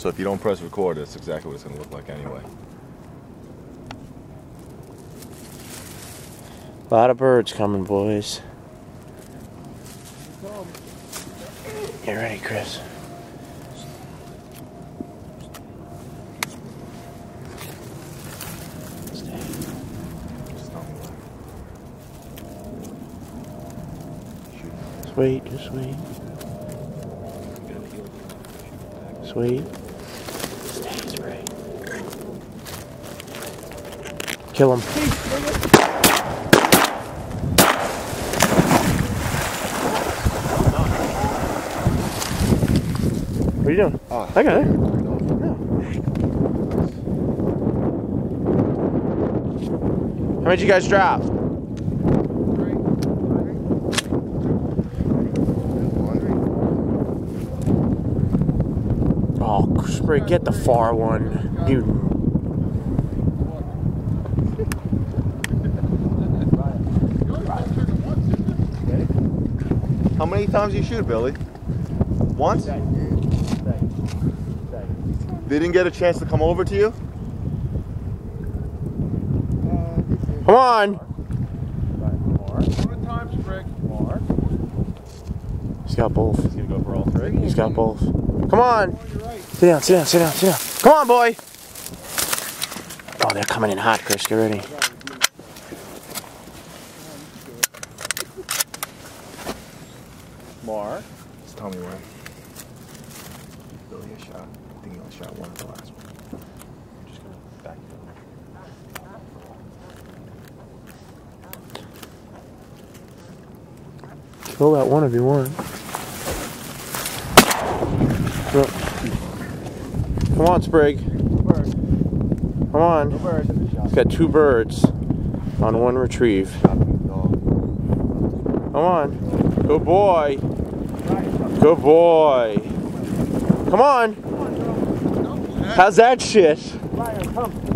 So if you don't press record, that's exactly what it's going to look like anyway. A lot of birds coming, boys. Get ready, Chris. Just wait, just wait. Sweet. Stay, Sprig. Kill him. What are you doing? Oh, I got it. No. How many did you guys drop? Oh, Sprig, get the far one. You. How many times do you shoot, Billy? Once? They didn't get a chance to come over to you? Come on! He's got both. He's gonna go for all three? He's got both. Come on! Sit down, sit down, sit down, sit down. Come on, boy! Oh, they're coming in hot, Chris. Get ready. More. Just tell me when. Billy, a shot. I think he only shot one of the last one. I'm just gonna back you up. Kill that one if you want. Come on, Sprig. Come on. He's got 2 birds on 1 retrieve. Come on. Good boy. Good boy. Come on. How's that shit?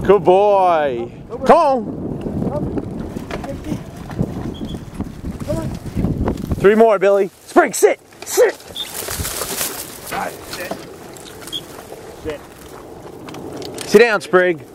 Good boy. Come on. 3 more, Billy. Sprig, sit. Sit. Sit down, Sprig.